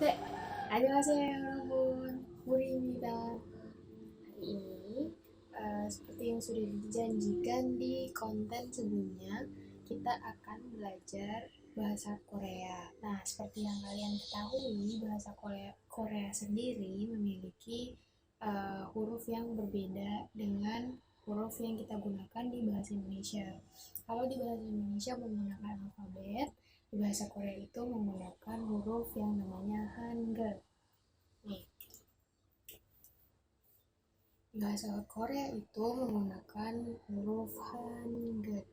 네, 안녕하세요 여러분. Muribida. Hari ini, seperti yang sudah dijanjikan di konten sebelumnya, kita akan belajar bahasa Korea. Nah, seperti yang kalian ketahui, bahasa Korea sendiri memiliki huruf yang berbeda dengan huruf yang kita gunakan di bahasa Indonesia. Kalau di bahasa Indonesia menggunakan alfabet, di bahasa Korea itu menggunakan huruf yang namanya Hangul. Nih, bahasa Korea itu menggunakan huruf Hangul.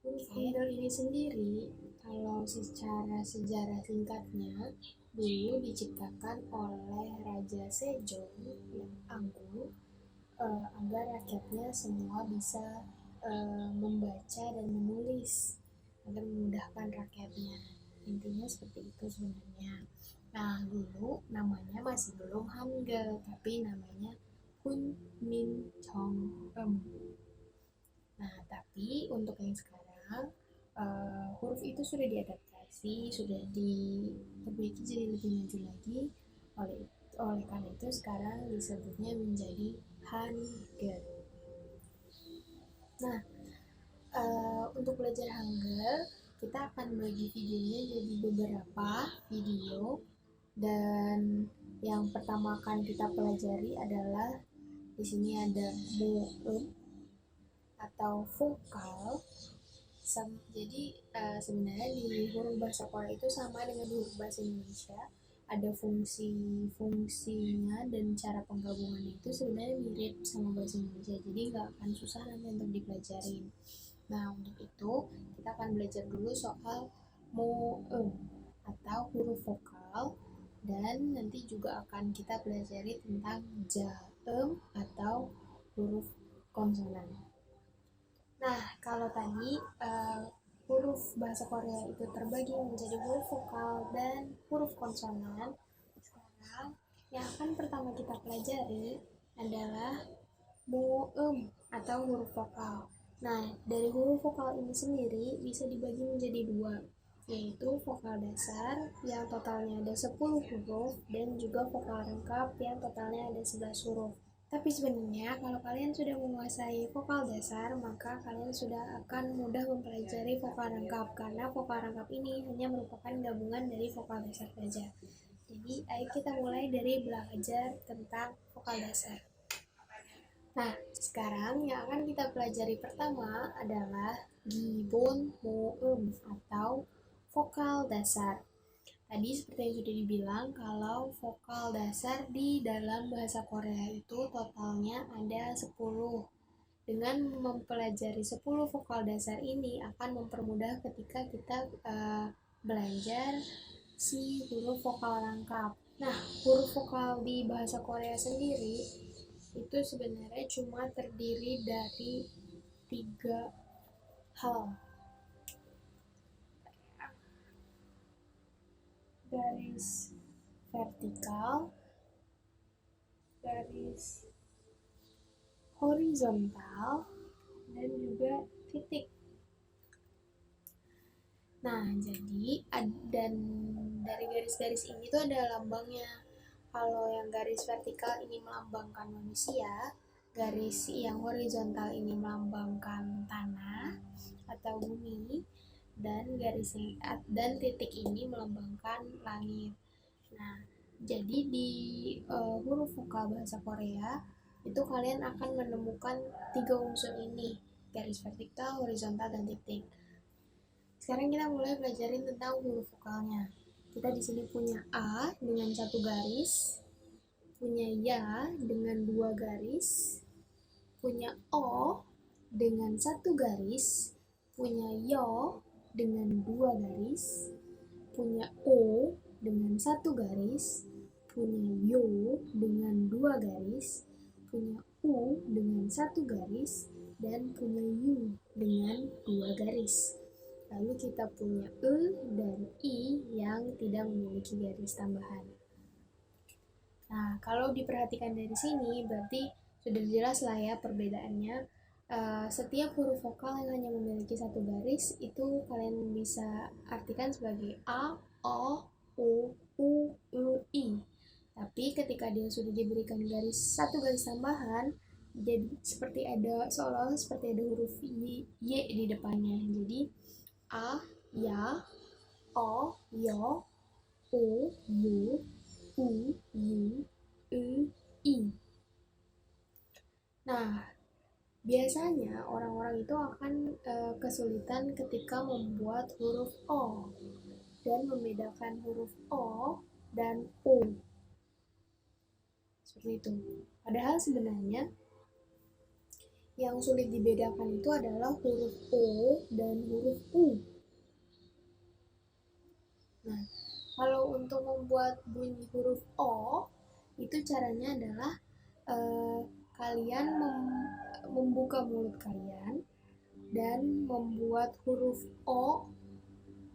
Huruf Hangul ini sendiri, kalau secara sejarah singkatnya, dulu diciptakan oleh Raja Sejong yang agung, agar rakyatnya semua bisa membaca dan menulis agar memudahkan rakyatnya. Intinya seperti itu sebenarnya. Nah, dulu namanya masih belum Hangul, tapi namanya Hun Min Chong Em. Nah, tapi untuk yang sekarang huruf itu sudah diadaptasi, sudah diperbaiki jadi lebih maju lagi. Oleh oleh karena itu sekarang disebutnya menjadi Hangul. Nah, untuk belajar Hangul kita akan bagi videonya jadi beberapa video, dan yang pertama akan kita pelajari adalah di sini ada moem atau vokal. Jadi sebenarnya di huruf bahasa Korea itu sama dengan huruf bahasa Indonesia, ada fungsinya dan cara penggabungannya itu sebenarnya mirip sama bahasa Indonesia, jadi nggak akan susah nanti untuk dipelajarin. Nah, untuk itu kita akan belajar dulu soal moem atau huruf vokal, dan nanti juga akan kita pelajari tentang jaem atau huruf konsonan. Nah, kalau tadi huruf bahasa Korea itu terbagi menjadi huruf vokal dan huruf konsonan. Sekarang yang akan pertama kita pelajari adalah moem atau huruf vokal. Nah, dari huruf vokal ini sendiri bisa dibagi menjadi dua, yaitu vokal dasar yang totalnya ada 10 huruf dan juga vokal lengkap yang totalnya ada 11 huruf. Tapi sebenarnya kalau kalian sudah menguasai vokal dasar, maka kalian sudah akan mudah mempelajari vokal lengkap, karena vokal lengkap ini hanya merupakan gabungan dari vokal dasar saja. Jadi, ayo kita mulai dari belajar tentang vokal dasar. Nah, sekarang yang akan kita pelajari pertama adalah Gibon Moem atau vokal dasar. Tadi seperti yang sudah dibilang, kalau vokal dasar di dalam bahasa Korea itu totalnya ada 10. Dengan mempelajari 10 vokal dasar ini akan mempermudah ketika kita belajar si huruf vokal lengkap. Nah, huruf vokal di bahasa Korea sendiri itu sebenarnya cuma terdiri dari 3 hal. Garis vertikal, garis horizontal, dan juga titik. Nah, jadi dan dari garis-garis ini tuh ada lambangnya. Kalau yang garis vertikal ini melambangkan manusia, garis yang horizontal ini melambangkan tanah atau bumi, dan dan titik ini melambangkan langit. Nah, jadi di huruf vokal bahasa Korea itu kalian akan menemukan 3 unsur ini: garis vertikal, horizontal, dan titik. Sekarang kita mulai belajarin tentang huruf vokalnya. Kita di sini punya A dengan 1 garis, punya Ya dengan 2 garis, punya O dengan 1 garis, punya Yo dengan 2 garis, punya O dengan 1 garis, punya Yo dengan 2 garis, punya U dengan 1 garis, dan punya Yu dengan 2 garis. Lalu kita punya E dan I yang tidak memiliki garis tambahan. Nah, kalau diperhatikan dari sini berarti sudah jelas lah ya perbedaannya. Setiap huruf vokal yang hanya memiliki 1 garis itu kalian bisa artikan sebagai A, O, U, ketika dia sudah diberikan satu garis tambahan, jadi seperti ada seolah-olah seperti ada huruf y di depannya. Jadi a, ya, o, yo, u, yu, i. Nah, biasanya orang-orang itu akan kesulitan ketika membuat huruf O dan membedakan huruf O dan U. Seperti itu. Padahal sebenarnya yang sulit dibedakan itu adalah huruf O dan huruf U. Nah, kalau untuk membuat bunyi huruf O, itu caranya adalah kalian membuka mulut kalian dan membuat huruf O,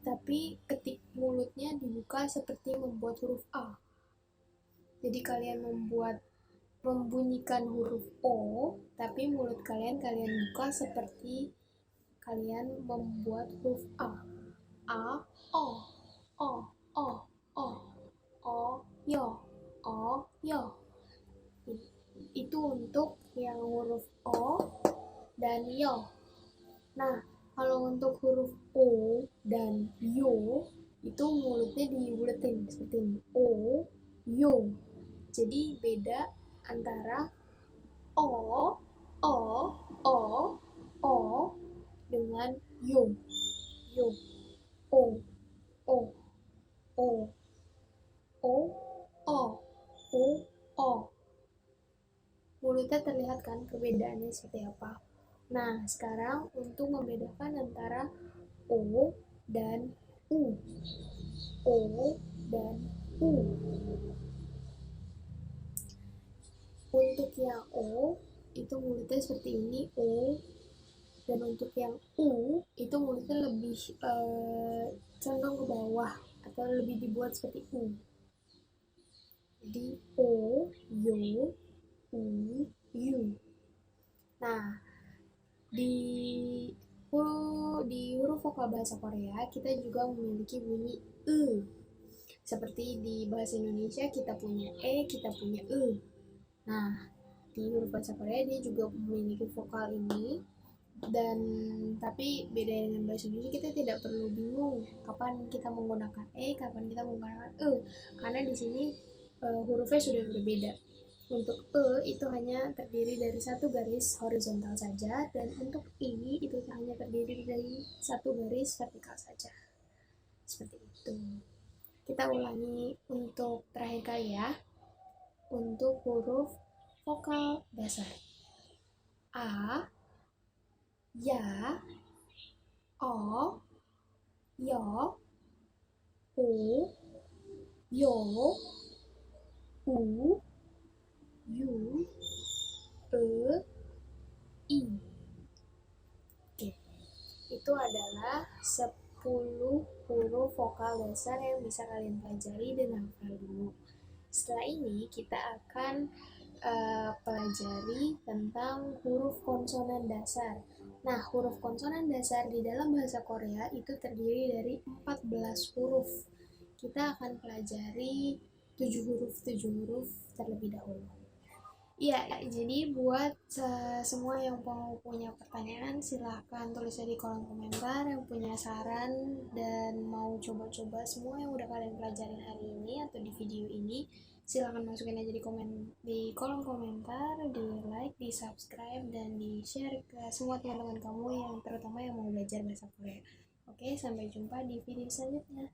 tapi ketik mulutnya dibuka seperti membuat huruf A. Jadi kalian membunyikan huruf O, tapi mulut kalian buka seperti kalian membuat huruf A. A, O, O, O, O, O, yo, O, yo. Itu untuk yang huruf O dan yo. Nah, kalau untuk huruf O dan yo, itu mulutnya dibuletin seperti ini. O, yo. Jadi beda antara O, O, O, O dengan yo. Yo, O, O, O, O, O, O, O. Mulutnya terlihat kan perbedaannya seperti apa. Nah, sekarang untuk membedakan antara O dan U. O dan U. Untuk yang O, itu mulutnya seperti ini, O. Dan untuk yang U, itu mulutnya lebih condong ke bawah, atau lebih dibuat seperti U. Jadi O, yo, U, yu. Nah, di huruf vokal bahasa Korea kita juga memiliki bunyi e. Seperti di bahasa Indonesia kita punya e, kita punya e. Nah, di huruf bahasa Korea dia juga memiliki vokal ini, dan tapi beda dengan bahasa Indonesia, kita tidak perlu bingung kapan kita menggunakan e, kapan kita menggunakan e, karena di sini hurufnya sudah berbeda. Untuk E itu hanya terdiri dari satu garis horizontal saja, dan untuk I itu hanya terdiri dari satu garis vertikal saja. Seperti itu. Kita ulangi untuk terakhir kali ya. Untuk huruf vokal dasar. A, ya, O, yo, U, yo, U, yu, i. Oke. Itu adalah 10 huruf vokal dasar yang bisa kalian pelajari dan hafal dulu. Setelah ini kita akan pelajari tentang huruf konsonan dasar. Nah, huruf konsonan dasar di dalam bahasa Korea itu terdiri dari 14 huruf. Kita akan pelajari 7 huruf terlebih dahulu. Iya, jadi buat semua yang mau punya pertanyaan, silahkan tulisnya di kolom komentar. Yang punya saran dan mau coba-coba semua yang udah kalian pelajarin hari ini atau di video ini, silahkan masukin aja di kolom komentar, di like, di subscribe, dan di share ke semua teman-teman kamu yang terutama yang mau belajar bahasa Korea. Oke, sampai jumpa di video selanjutnya.